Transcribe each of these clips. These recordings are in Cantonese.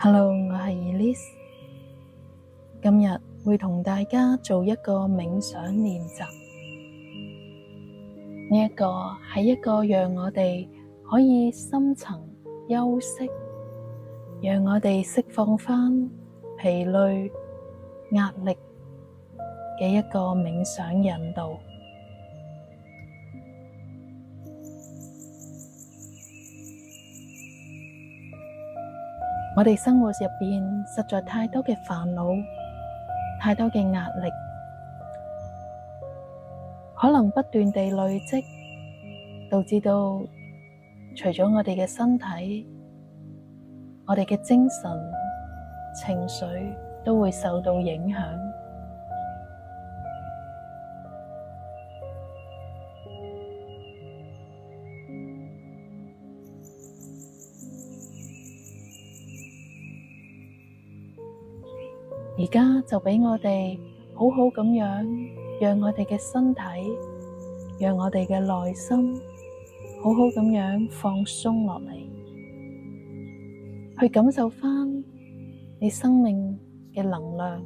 Hello，我係 Elise， 今日會同大家做一個冥想練習。呢一個係一個讓我哋可以深層休息，讓我哋釋放返疲累、壓力嘅一個冥想引導。我哋生活入邊實在太多嘅煩惱，太多嘅壓力，可能不斷地累積，導致到除咗我哋嘅身體，我哋嘅精神、情緒都會受到影響。而家就畀我哋好好咁樣，讓我哋嘅身體，讓我哋嘅內心，好好咁樣放鬆落嚟，去感受返你生命嘅能量，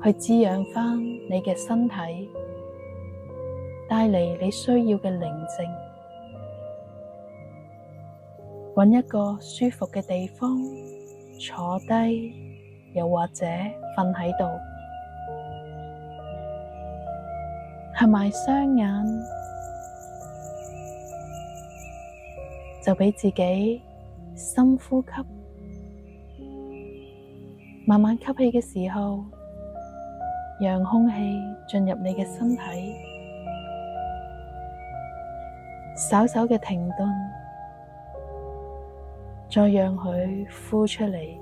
去滋養返你嘅身體，帶嚟你需要嘅寧靜。搵一個舒服嘅地方坐低，又或者瞓喺度，合埋雙眼，就畀自己深呼吸。慢慢吸氣嘅時候，讓空氣進入你嘅身體，稍稍嘅停頓，再讓佢呼出嚟。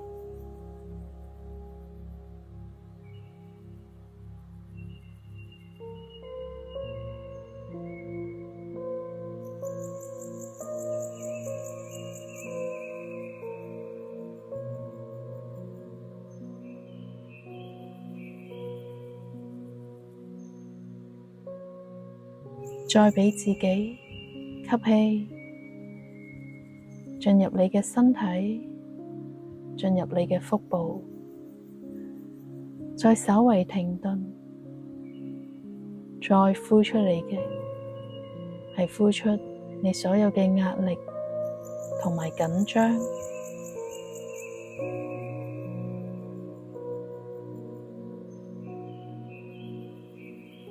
再畀自己吸氣，進入你嘅身體，進入你嘅腹部，再稍為停頓，再呼出嚟嘅係呼出你所有嘅壓力同埋緊張。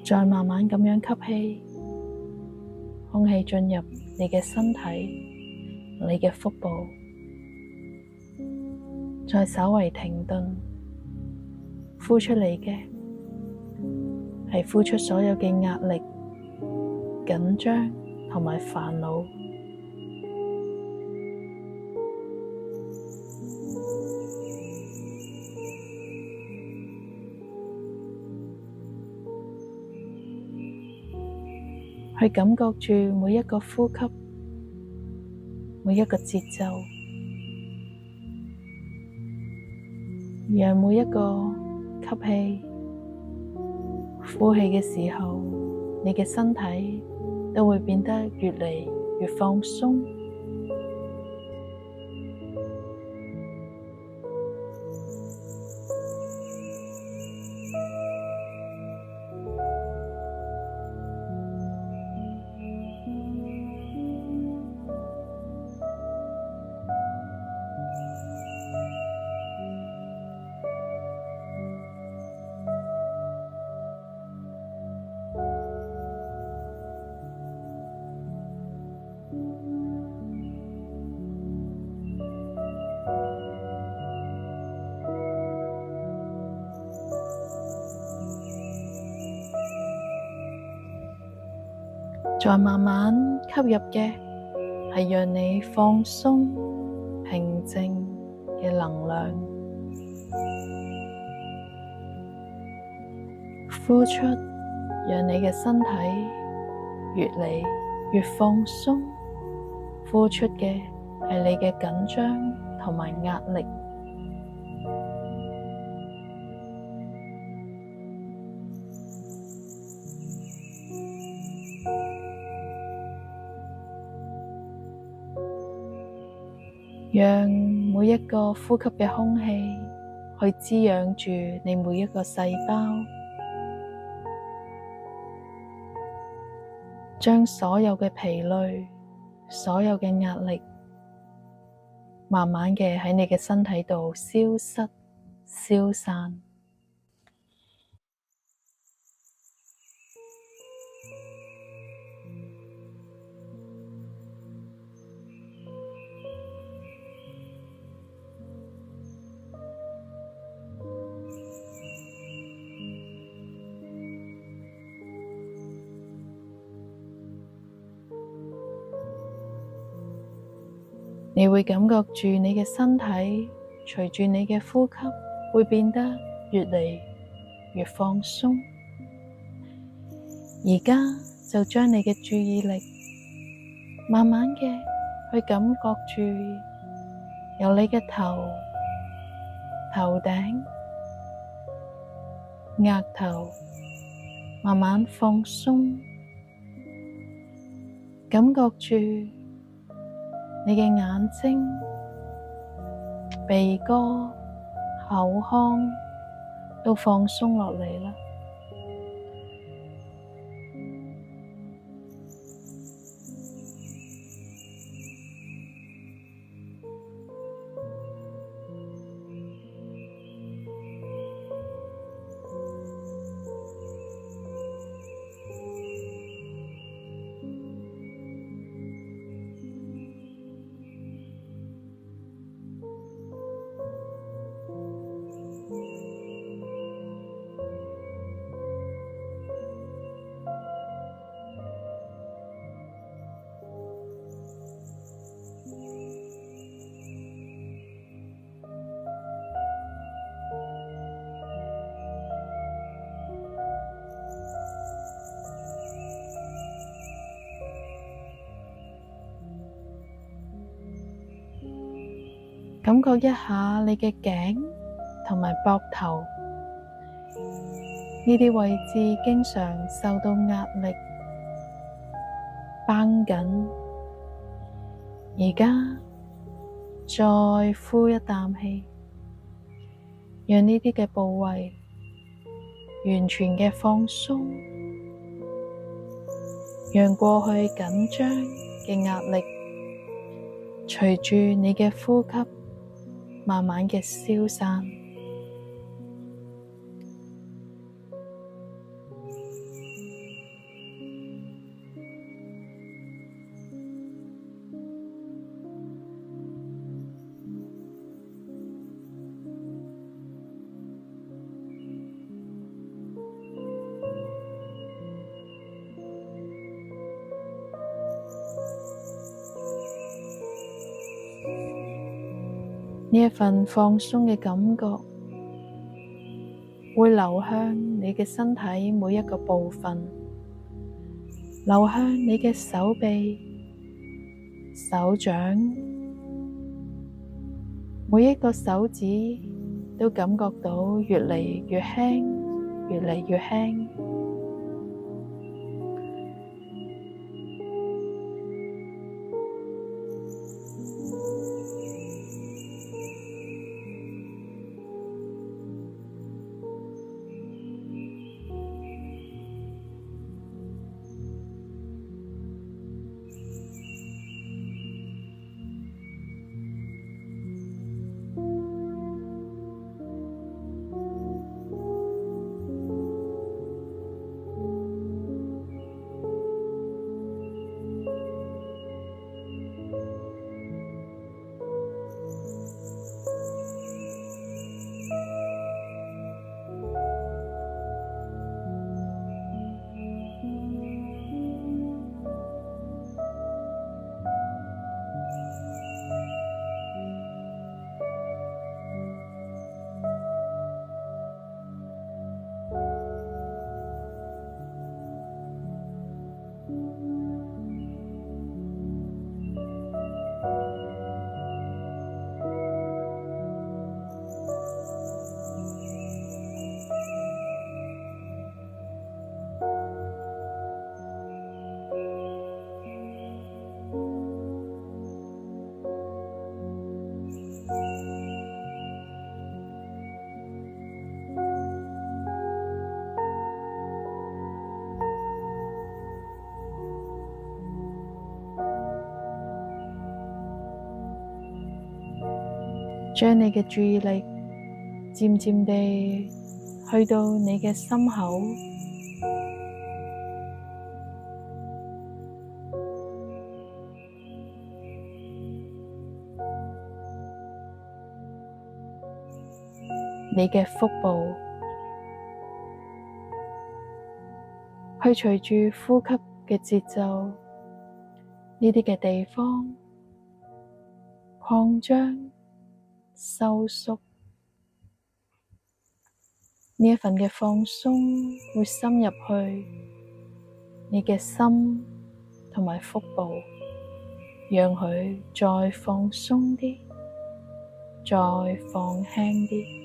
再慢慢咁樣吸氣，空氣進入你嘅身體，你嘅腹部，再稍為停頓，呼出嚟嘅係呼出所有嘅壓力、緊張同埋煩惱。去感覺住每一個呼吸，每一個節奏，讓每一個吸氣、呼氣嘅時候，你嘅身體都會變得越嚟越放鬆。再慢慢吸入嘅係讓你放鬆、平靜嘅能量，呼出讓你嘅身體越嚟越放鬆，呼出嘅係你嘅緊張同埋壓力。讓每每一個呼吸嘅空氣去滋養住你每一個細胞，將所有嘅疲累、所有嘅壓力，慢慢嘅喺你嘅身體度消失、消散。你會感覺住你嘅身體隨住你嘅呼吸會變得越嚟越放鬆。而家就將你嘅注意力慢慢嘅去感覺住由你嘅頭頂、額頭慢慢放鬆，感覺住你嘅眼睛、鼻哥、口腔都放鬆落嚟啦。感覺一下你嘅頸同埋膊頭，呢啲位置經常受到壓力繃緊。而家再呼一啖氣，讓呢啲嘅部位完全嘅放鬆，讓過去緊張嘅壓力隨住你嘅呼吸慢慢嘅消散。呢一份放鬆嘅感覺會流向你嘅身體每一個部分，流向你嘅手臂、手掌，每一個手指都感覺到越嚟越輕，越嚟越輕。將你嘅注意力漸漸地去到你嘅心口，你嘅腹部，去隨住呼吸嘅節奏，呢啲嘅地方擴張、收縮，呢一份嘅放鬆會深入去你嘅心同埋腹部，讓佢再放鬆啲，再放輕啲。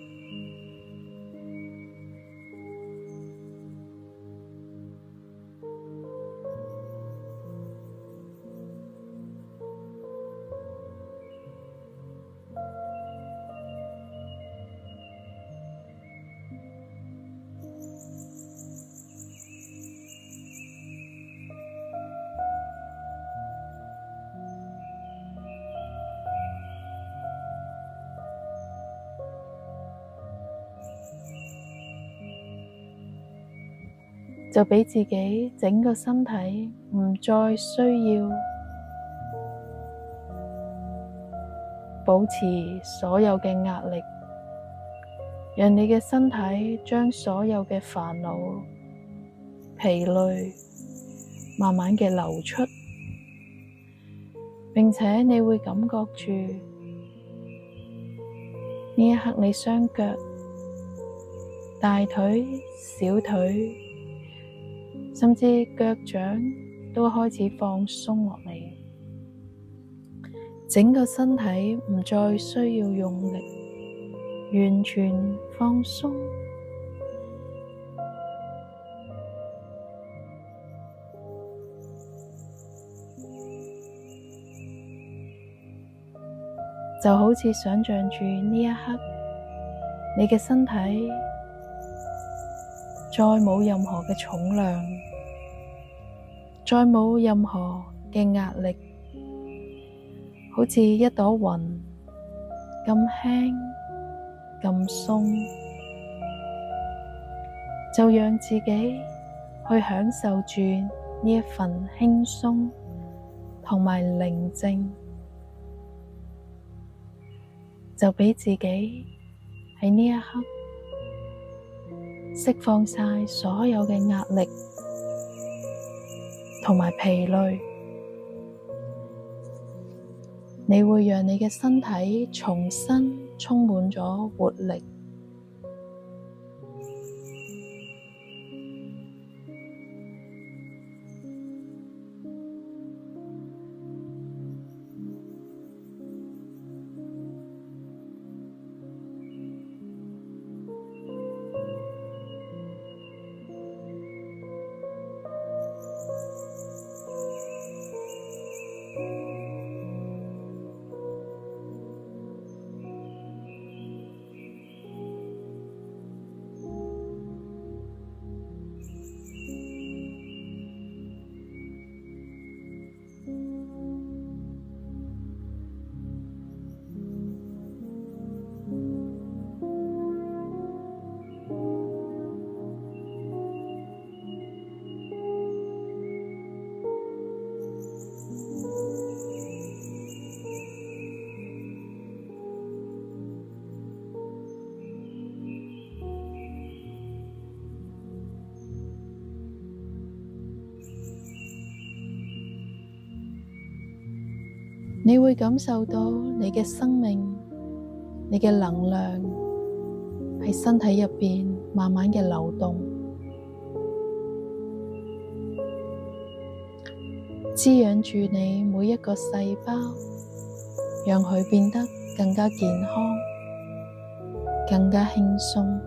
就畀自己整個身體唔再需要保持所有嘅壓力，讓你嘅身體將所有嘅煩惱、疲累慢慢嘅流出，並且你會感覺住呢一刻你雙腳、大腿、小腿，甚至腳掌都開始放鬆落嚟，整個身體唔再需要用力，完全放鬆，就好似想象住呢一刻，你嘅身體再冇任何嘅重量，再冇任何嘅壓力，好似一朵雲咁輕咁鬆，就讓自己去享受住呢一份輕鬆同埋寧靜，就畀自己喺呢一刻釋放晒所有嘅壓力同埋疲累，你會讓你嘅身體重新充滿咗活力。你會感受到你嘅生命、你嘅能量喺身體入邊慢慢嘅流動，滋養住你每一個細胞，讓佢變得更加健康、更加輕鬆。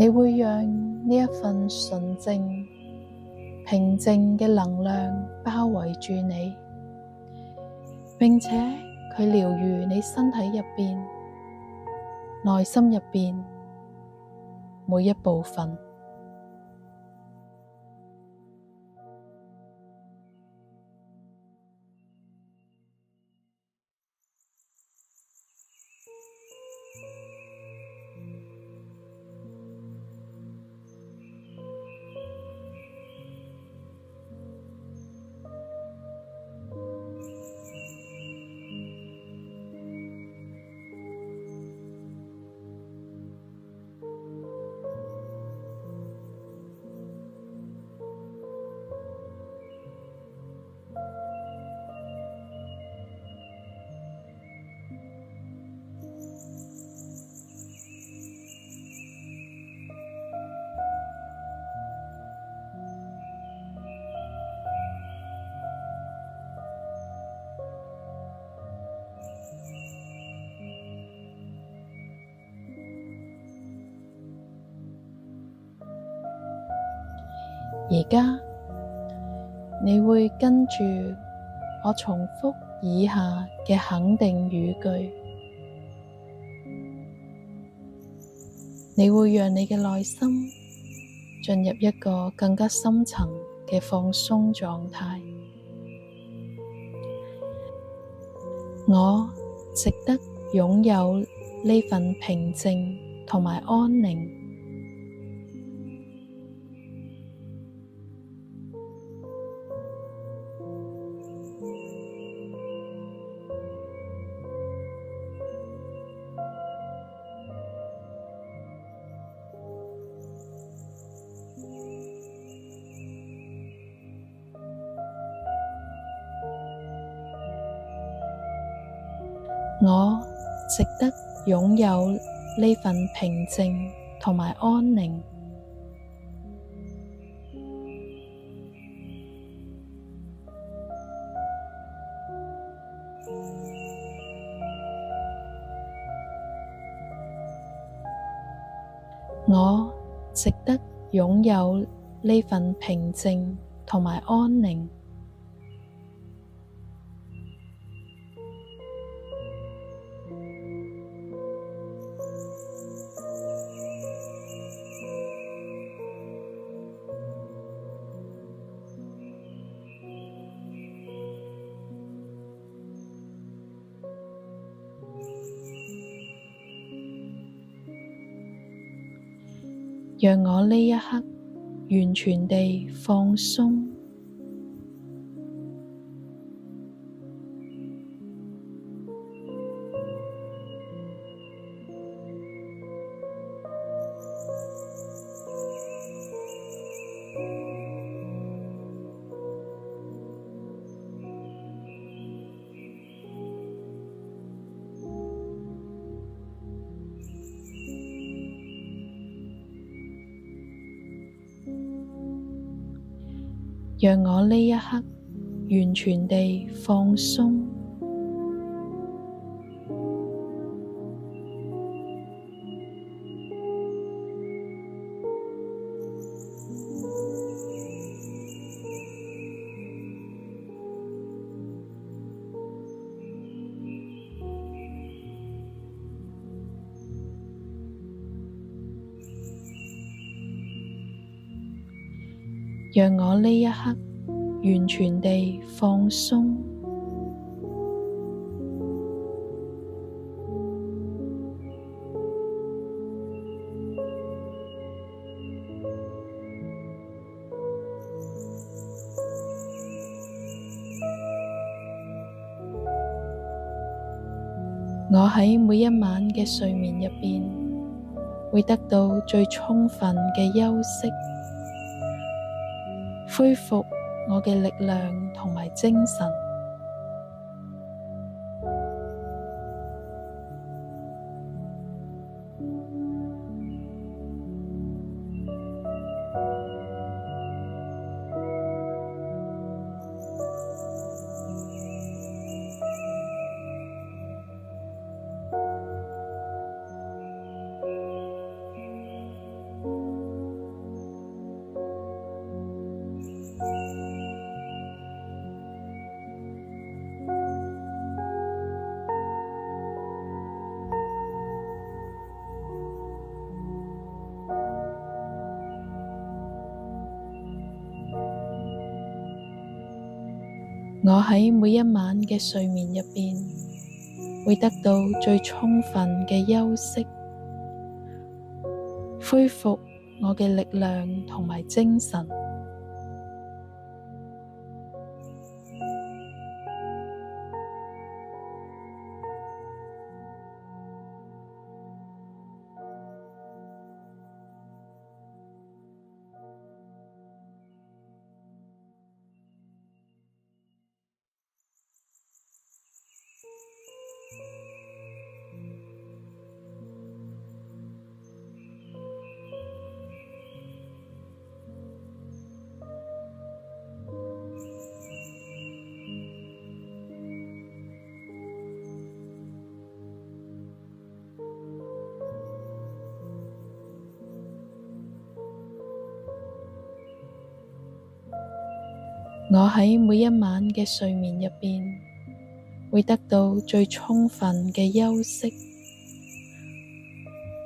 你會讓呢一份純淨、平靜嘅能量包圍住你，並且佢療癒你身體入邊、內心入邊每一部分。而家你會跟住我重複以下嘅肯定語句，你會讓你嘅內心進入一個更加深層嘅放鬆狀態。我值得擁有呢份平靜同埋安寧。我值得擁有呢份平靜同埋安寧。我值得擁有呢份平靜同埋安寧。讓我呢一刻完全地放鬆，讓我呢一刻完全地放鬆。讓我呢一刻完全地放鬆。我喺每一晚嘅睡眠入邊，會得到最充分嘅休息，恢復我嘅力量同埋精神。我喺每一晚嘅睡眠入邊，會得到最充分嘅休息，恢復我嘅力量同埋精神。我喺每一晚嘅睡眠入邊，會得到最充分嘅休息，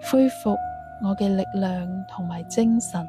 恢復我嘅力量同埋精神。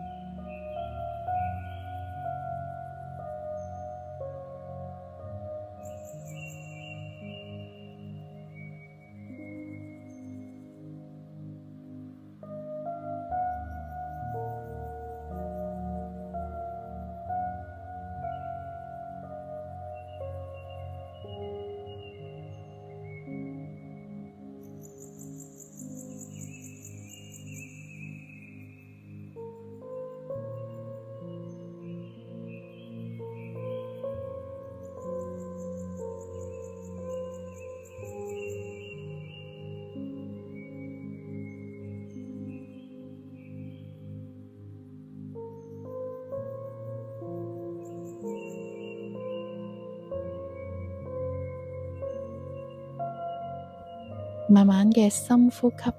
慢慢嘅深呼吸，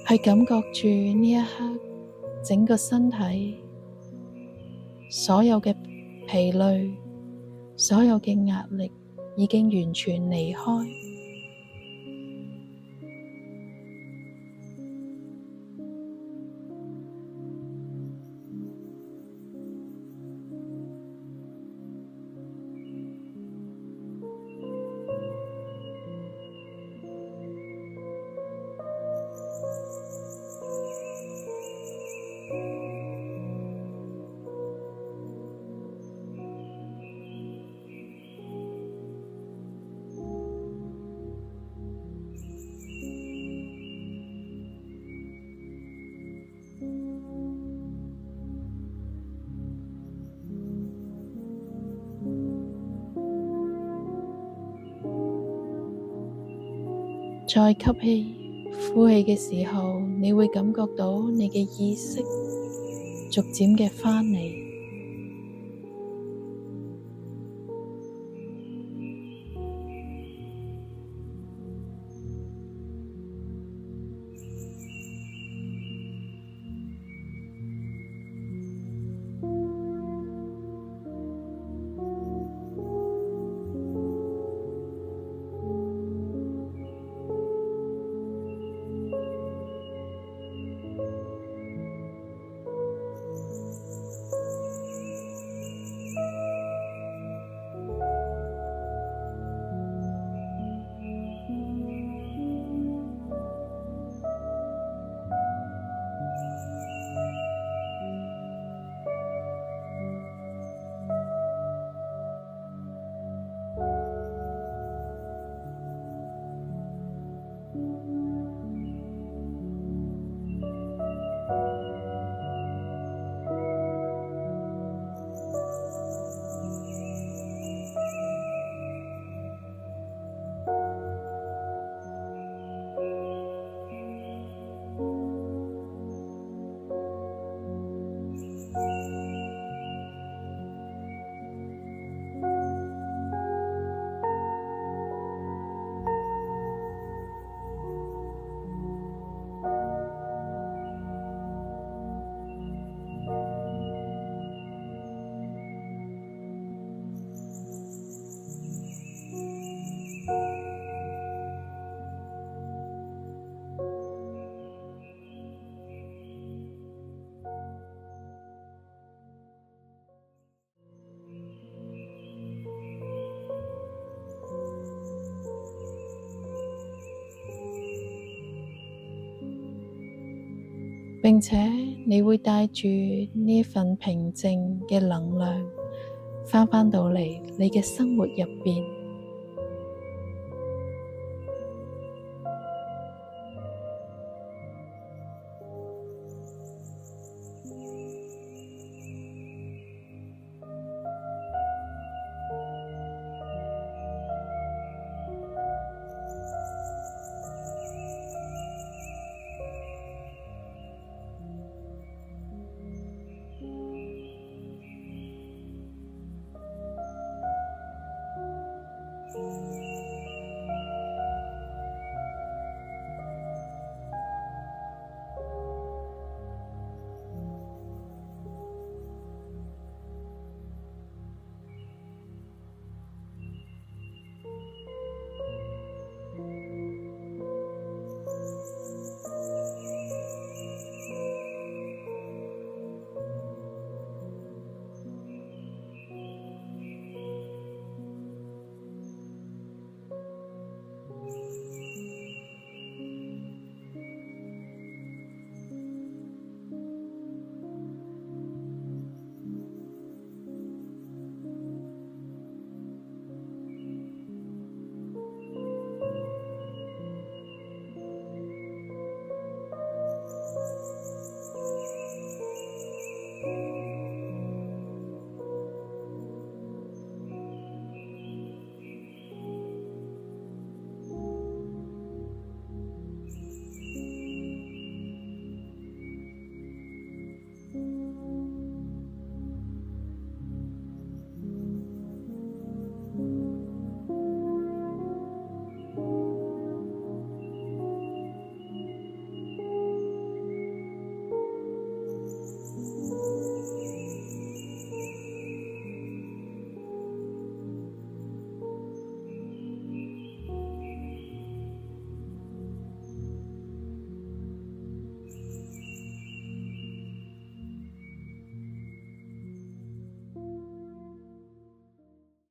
去感覺住呢一刻整個身體所有嘅疲累，所有嘅壓力已經完全離開。再吸氣、呼氣嘅時候，你會感覺到你嘅意識逐漸嘅返嚟。並且你會帶住呢份平靜嘅能量返到嚟你嘅生活入邊。